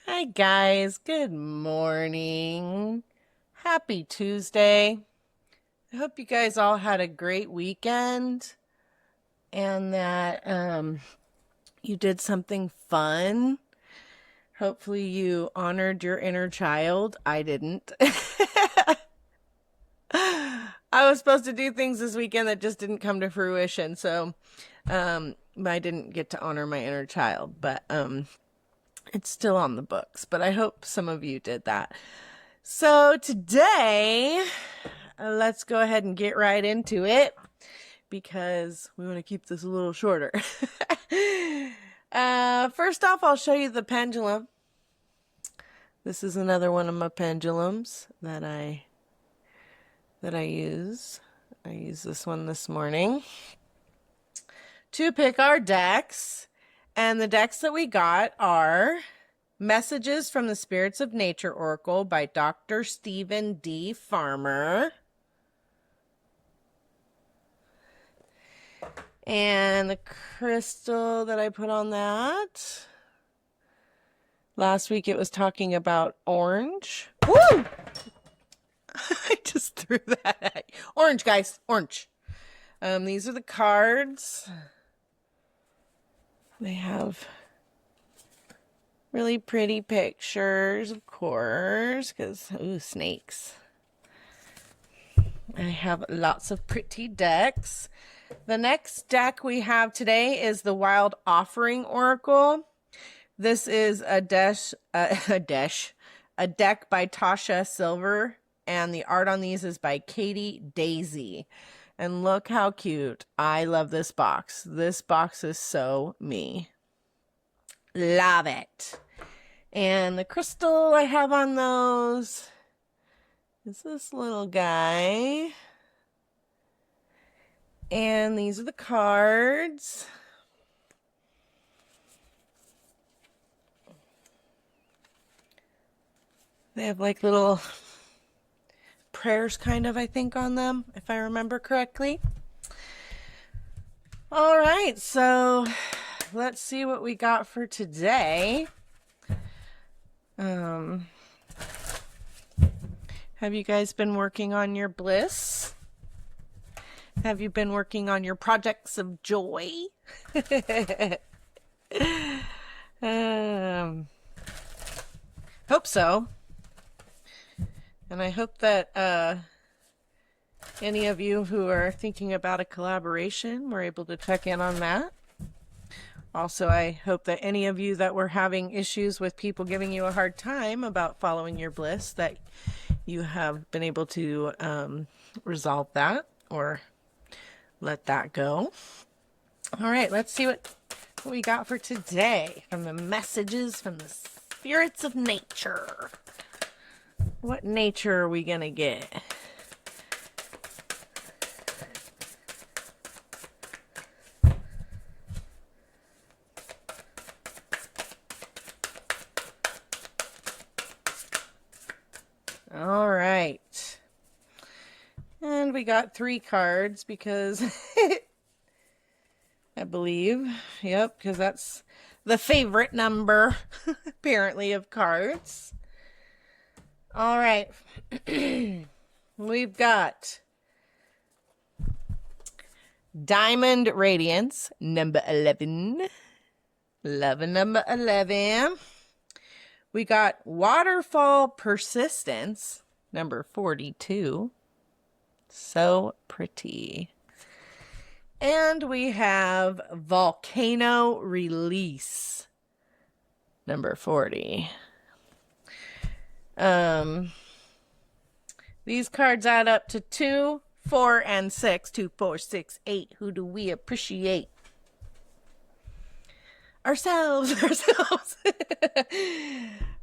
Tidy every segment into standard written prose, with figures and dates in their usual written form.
Hi guys, good morning. Happy Tuesday. I hope you guys all had a great weekend and that you did something fun. Hopefully you honored your inner child. I didn't. I was supposed to do things this weekend that just didn't come to fruition, so I didn't get to honor my inner child, but it's still on the books, but I hope some of you did that. So today, let's go ahead and get right into it because we want to keep this a little shorter. First off, I'll show you the pendulum. This is another one of my pendulums that I use. I used this one this morning to pick our decks. And the decks that we got are Messages from the Spirits of Nature Oracle by Dr. Stephen D. Farmer. And the crystal that I put on that. Last week it was talking about orange. Woo! I just threw that at you. Orange, guys. Orange. These are the cards. They have really pretty pictures, of course, because, ooh, snakes. I have lots of pretty decks. The next deck we have today is the Wild Offering Oracle. This is a deck by Tasha Silver, and the art on these is by Katie Daisy. And look how cute. I love this box. This box is so me. Love it. And the crystal I have on those is this little guy. And these are the cards. They have like little prayers kind of, I think, on them, if I remember correctly. All right, so let's see what we got for today. Have you guys been working on your bliss? Have you been working on your projects of joy? Hope so. And I hope that any of you who are thinking about a collaboration were able to check in on that. Also, I hope that any of you that were having issues with people giving you a hard time about following your bliss, that you have been able to resolve that or let that go. All right, let's see what we got for today from the Messages from the Spirits of Nature. What nature are we gonna get? All right. And we got 3 cards because I believe, yep, because that's the favorite number apparently of cards. All right, we've got Diamond Radiance, number 11. Loving number 11. We got Waterfall Persistence, number 42. So pretty. And we have Volcano Release, number 40. These cards add up to 2, 4, and 6. 2, 4, 6, 8. Who do we appreciate? Ourselves.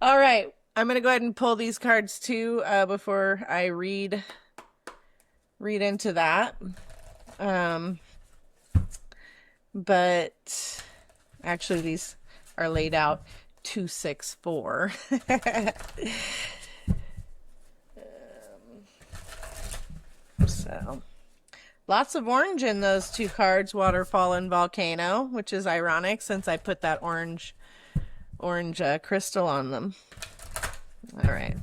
All right. I'm going to go ahead and pull these cards too before I read into that. But actually these are laid out 2, 6, 4. So lots of orange in those 2 cards, Waterfall and Volcano, which is ironic since I put that orange orange crystal on them. All right.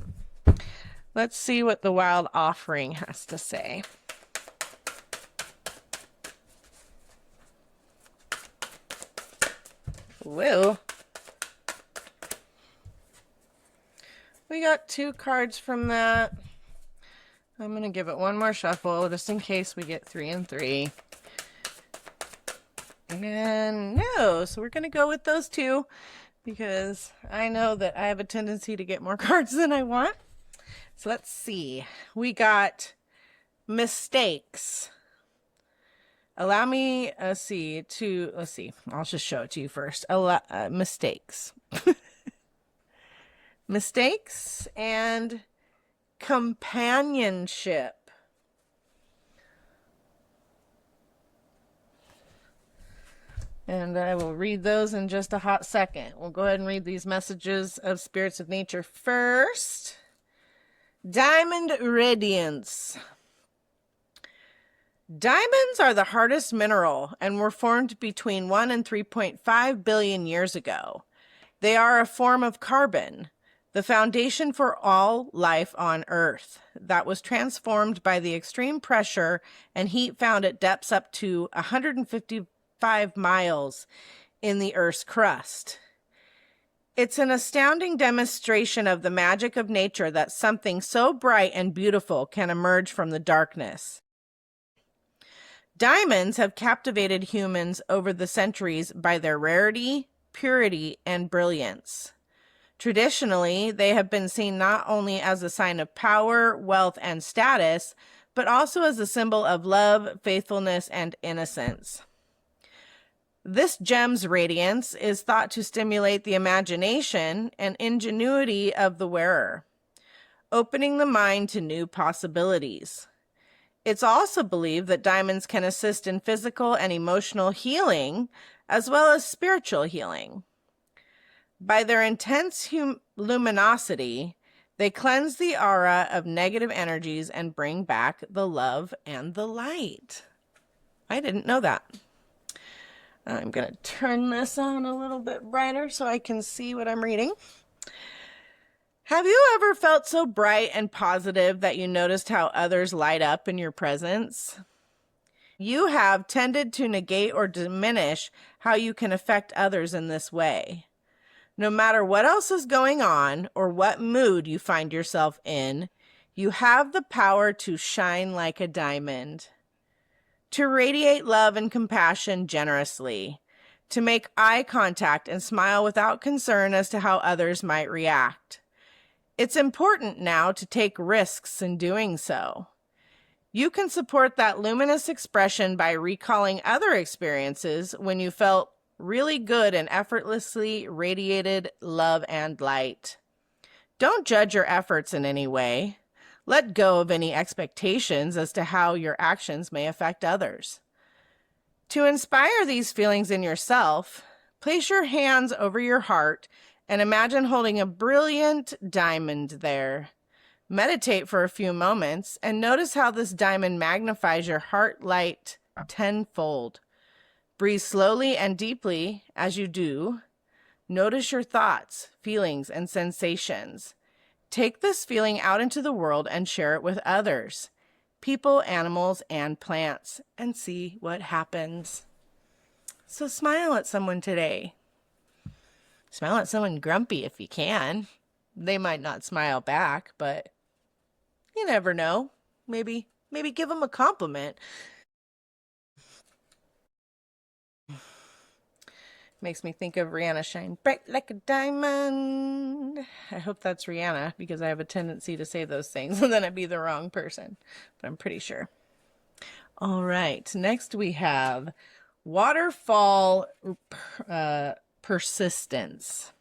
Let's see what the Wild Offering has to say. Whoa. We got 2 cards from that. I'm going to give it one more shuffle just in case we get 3 and 3. And no, so we're going to go with those 2 because I know that I have a tendency to get more cards than I want. So let's see. We got mistakes. Allow me, let's see, I'll just show it to you first. Mistakes. Mistakes and companionship. And I will read those in just a hot second. We'll go ahead and read these messages of Spirits of Nature first. Diamond Radiance. Diamonds are the hardest mineral and were formed between 1 and 3.5 billion years ago. They are a form of carbon, the foundation for all life on Earth, that was transformed by the extreme pressure and heat found at depths up to 155 miles in the Earth's crust. It's an astounding demonstration of the magic of nature that something so bright and beautiful can emerge from the darkness. Diamonds have captivated humans over the centuries by their rarity, purity, and brilliance. Traditionally, they have been seen not only as a sign of power, wealth, and status, but also as a symbol of love, faithfulness, and innocence. This gem's radiance is thought to stimulate the imagination and ingenuity of the wearer, opening the mind to new possibilities. It's also believed that diamonds can assist in physical and emotional healing, as well as spiritual healing. By their intense luminosity, they cleanse the aura of negative energies and bring back the love and the light. I didn't know that. I'm going to turn this on a little bit brighter so I can see what I'm reading. Have you ever felt so bright and positive that you noticed how others light up in your presence? You have tended to negate or diminish how you can affect others in this way. No matter what else is going on or what mood you find yourself in, you have the power to shine like a diamond, to radiate love and compassion generously, to make eye contact and smile without concern as to how others might react. It's important now to take risks in doing so. You can support that luminous expression by recalling other experiences when you felt really good and effortlessly radiated love and light. Don't judge your efforts in any way. Let go of any expectations as to how your actions may affect others. To inspire these feelings in yourself, place your hands over your heart and imagine holding a brilliant diamond there. Meditate for a few moments and notice how this diamond magnifies your heart light tenfold. Breathe slowly and deeply as you do. Notice your thoughts, feelings, and sensations. Take this feeling out into the world and share it with others, people, animals, and plants, and see what happens. So smile at someone today. Smile at someone grumpy if you can. They might not smile back, but you never know. Maybe give them a compliment. Makes me think of Rihanna, shine bright like a diamond. I hope that's Rihanna because I have a tendency to say those things and then I'd be the wrong person, but I'm pretty sure. All right, next we have waterfall persistence.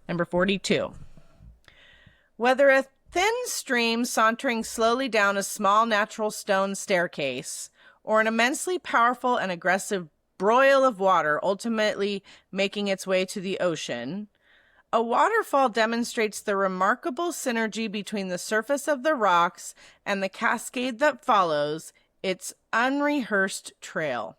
Number 42. Whether a thin stream sauntering slowly down a small natural stone staircase or an immensely powerful and aggressive broil of water ultimately making its way to the ocean, a waterfall demonstrates the remarkable synergy between the surface of the rocks and the cascade that follows its unrehearsed trail.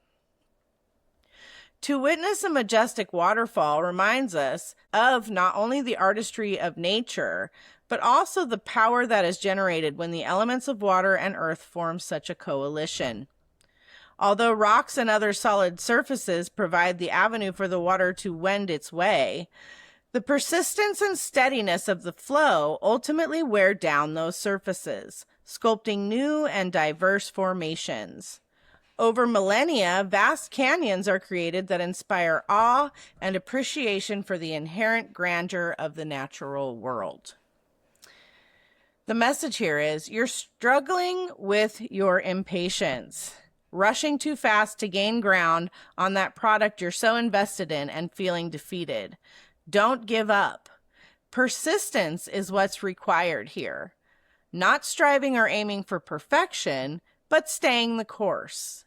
To witness a majestic waterfall reminds us of not only the artistry of nature, but also the power that is generated when the elements of water and earth form such a coalition. Although rocks and other solid surfaces provide the avenue for the water to wend its way, the persistence and steadiness of the flow ultimately wear down those surfaces, sculpting new and diverse formations. Over millennia, vast canyons are created that inspire awe and appreciation for the inherent grandeur of the natural world. The message here is you're struggling with your impatience, rushing too fast to gain ground on that product you're so invested in and feeling defeated. Don't give up. Persistence is what's required here. Not striving or aiming for perfection, but staying the course.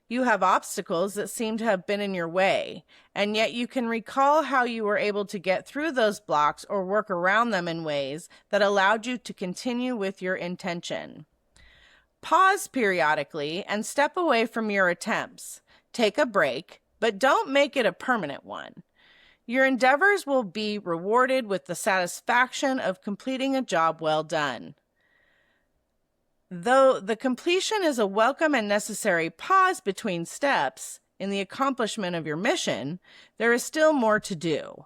You have obstacles that seem to have been in your way, and yet you can recall how you were able to get through those blocks or work around them in ways that allowed you to continue with your intention. Pause periodically and step away from your attempts. Take a break, but don't make it a permanent one. Your endeavors will be rewarded with the satisfaction of completing a job well done. Though the completion is a welcome and necessary pause between steps in the accomplishment of your mission, there is still more to do.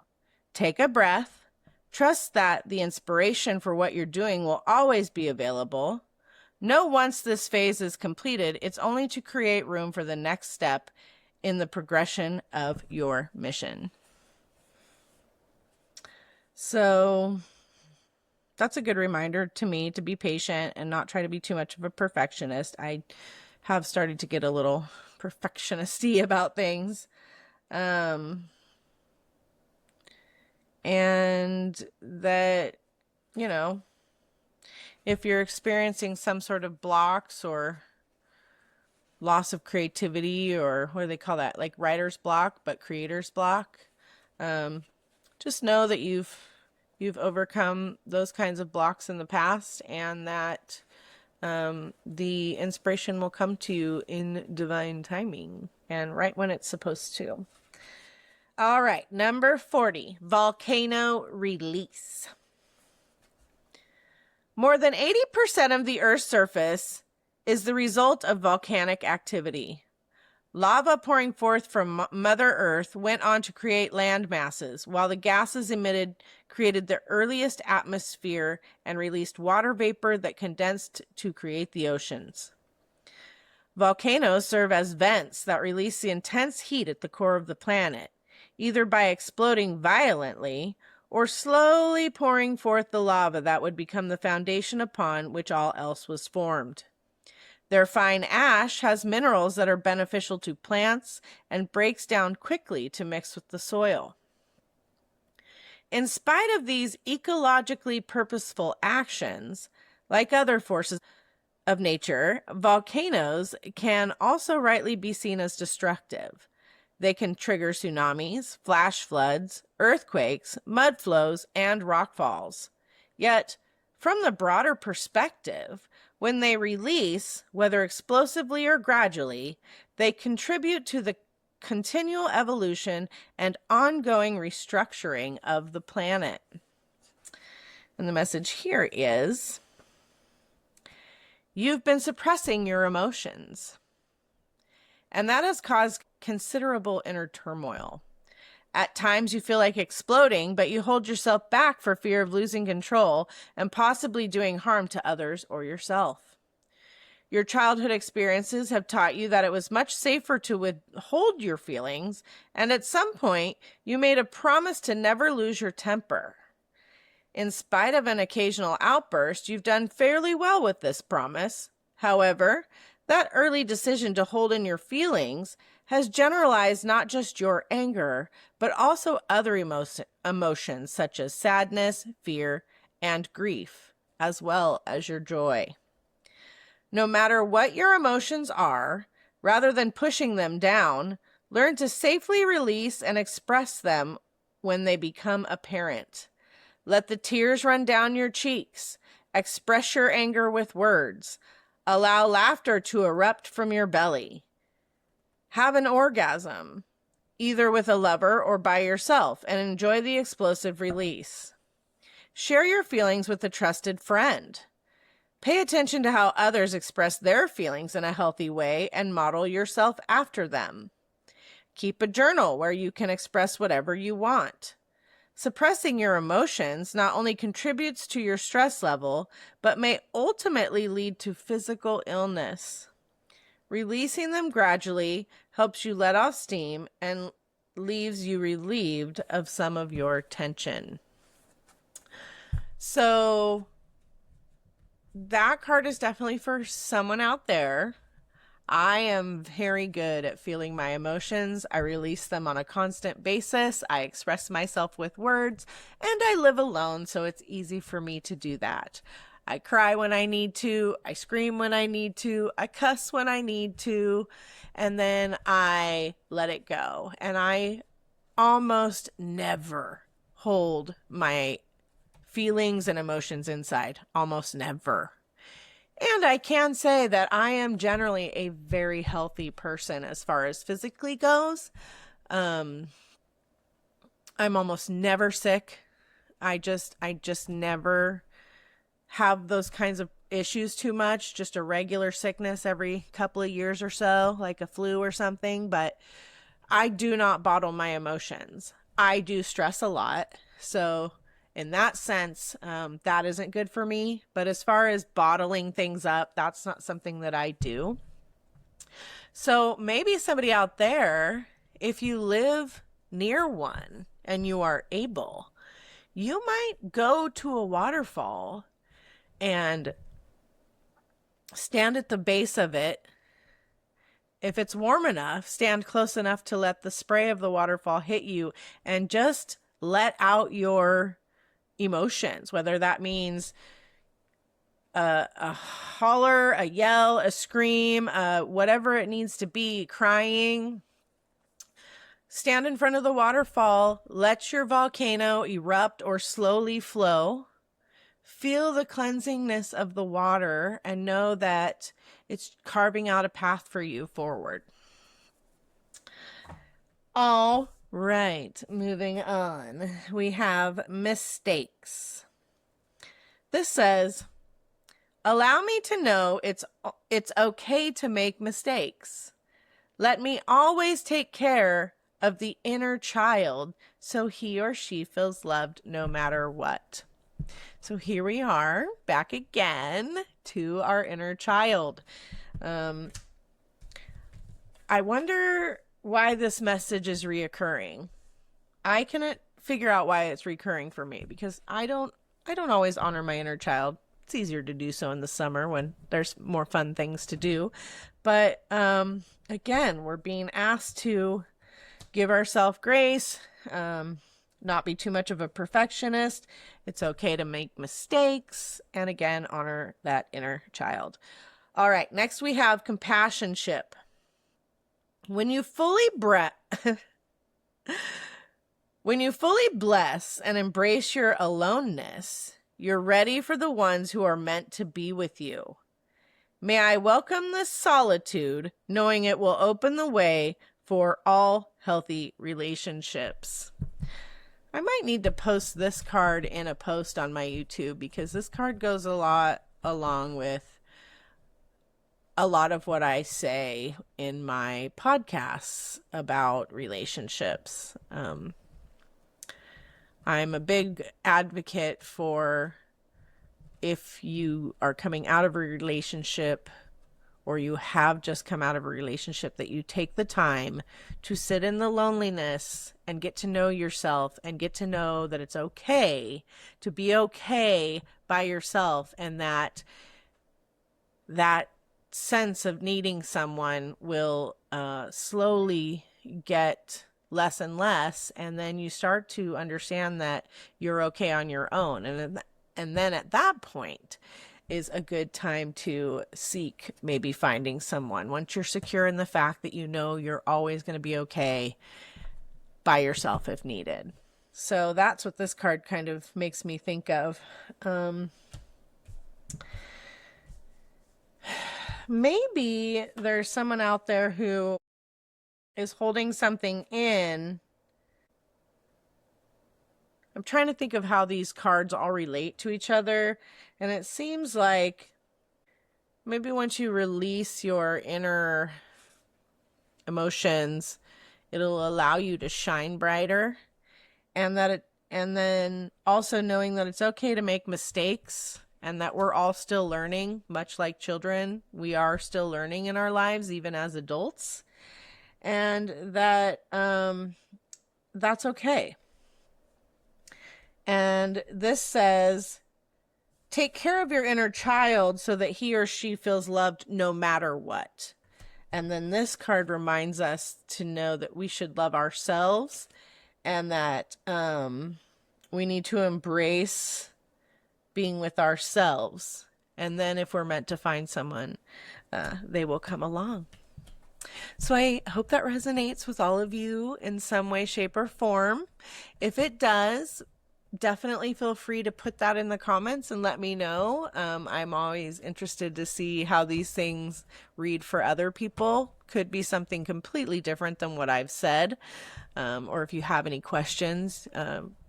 Take a breath, trust that the inspiration for what you're doing will always be available. Know once this phase is completed, it's only to create room for the next step in the progression of your mission. So that's a good reminder to me to be patient and not try to be too much of a perfectionist. I have started to get a little perfectionist-y about things. And that, you know, if you're experiencing some sort of blocks or loss of creativity, or what do they call that? Like writer's block, but creator's block. Just know that you've overcome those kinds of blocks in the past, and that the inspiration will come to you in divine timing and right when it's supposed to. All right, number 40, volcano release. More than 80% of the Earth's surface is the result of volcanic activity. Lava pouring forth from Mother Earth went on to create land masses, while the gases emitted created the earliest atmosphere and released water vapor that condensed to create the oceans. Volcanoes serve as vents that release the intense heat at the core of the planet, either by exploding violently or slowly pouring forth the lava that would become the foundation upon which all else was formed. Their fine ash has minerals that are beneficial to plants and breaks down quickly to mix with the soil. In spite of these ecologically purposeful actions, like other forces of nature, volcanoes can also rightly be seen as destructive. They can trigger tsunamis, flash floods, earthquakes, mud flows, and rockfalls. Yet, from the broader perspective, when they release, whether explosively or gradually, they contribute to the continual evolution and ongoing restructuring of the planet. And the message here is, you've been suppressing your emotions, and that has caused considerable inner turmoil. At times you feel like exploding, but you hold yourself back for fear of losing control and possibly doing harm to others or yourself. Your childhood experiences have taught you that it was much safer to withhold your feelings, and at some point you made a promise to never lose your temper. In spite of an occasional outburst, you've done fairly well with this promise. However, that early decision to hold in your feelings has generalized not just your anger, but also other emotions such as sadness, fear, and grief, as well as your joy. No matter what your emotions are, rather than pushing them down, learn to safely release and express them when they become apparent. Let the tears run down your cheeks. Express your anger with words. Allow laughter to erupt from your belly. Have an orgasm. either with a lover or by yourself, and enjoy the explosive release. Share your feelings with a trusted friend. Pay attention to how others express their feelings in a healthy way and model yourself after them. Keep a journal where you can express whatever you want. Suppressing your emotions not only contributes to your stress level, but may ultimately lead to physical illness. Releasing them gradually helps you let off steam and leaves you relieved of some of your tension. So that card is definitely for someone out there. I am very good at feeling my emotions. I release them on a constant basis. I express myself with words, and I live alone, so it's easy for me to do that. I cry when I need to. I scream when I need to. I cuss when I need to. And then I let it go. And I almost never hold my feelings and emotions inside. Almost never. And I can say that I am generally a very healthy person as far as physically goes. I'm almost never sick. I just never have those kinds of issues too much. Just a regular sickness every couple of years or so, like a flu or something. But I do not bottle my emotions. I do stress a lot. So in that sense, that isn't good for me. But as far as bottling things up, that's not something that I do. So maybe somebody out there, if you live near one and you are able, you might go to a waterfall and stand at the base of it. If it's warm enough, stand close enough to let the spray of the waterfall hit you and just let out your emotions, whether that means a holler, a yell, a scream, whatever it needs to be, crying. Stand in front of the waterfall, let your volcano erupt or slowly flow. Feel the cleansingness of the water and know that it's carving out a path for you forward. All right, moving on. We have mistakes. This says, allow me to know it's okay to make mistakes. Let me always take care of the inner child so he or she feels loved no matter what. So here we are back again to our inner child. I wonder why this message is reoccurring. I cannot figure out why it's recurring for me because I don't always honor my inner child. It's easier to do so in the summer when there's more fun things to do. But again, we're being asked to give ourselves grace, not be too much of a perfectionist. It's okay to make mistakes. And again, honor that inner child. All right, next we have compassionship. When you fully bless and embrace your aloneness, you're ready for the ones who are meant to be with you. May I welcome this solitude, knowing it will open the way for all healthy relationships. I might need to post this card in a post on my YouTube because this card goes a lot along with a lot of what I say in my podcasts about relationships. I'm a big advocate for if you are coming out of a relationship or you have just come out of a relationship, that you take the time to sit in the loneliness and get to know yourself and get to know that it's okay to be okay by yourself, and that sense of needing someone will slowly get less and less, and then you start to understand that you're okay on your own, and then at that point is a good time to seek maybe finding someone once you're secure in the fact that you know you're always going to be okay by yourself if needed. So that's what this card kind of makes me think of. Maybe there's someone out there who is holding something in. I'm trying to think of how these cards all relate to each other, and it seems like maybe once you release your inner emotions, it'll allow you to shine brighter, and then also knowing that it's okay to make mistakes and that we're all still learning, much like children. We are still learning in our lives, even as adults, and that that's okay. And this says, take care of your inner child so that he or she feels loved no matter what. And then this card reminds us to know that we should love ourselves, and that we need to embrace being with ourselves. And then if we're meant to find someone, they will come along. So I hope that resonates with all of you in some way, shape, or form. If it does, definitely feel free to put that in the comments and let me know. I'm always interested to see how these things read for other people. Could be something completely different than what I've said. Or if you have any questions,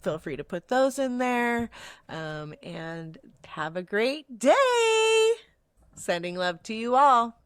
feel free to put those in there. And have a great day. Sending love to you all.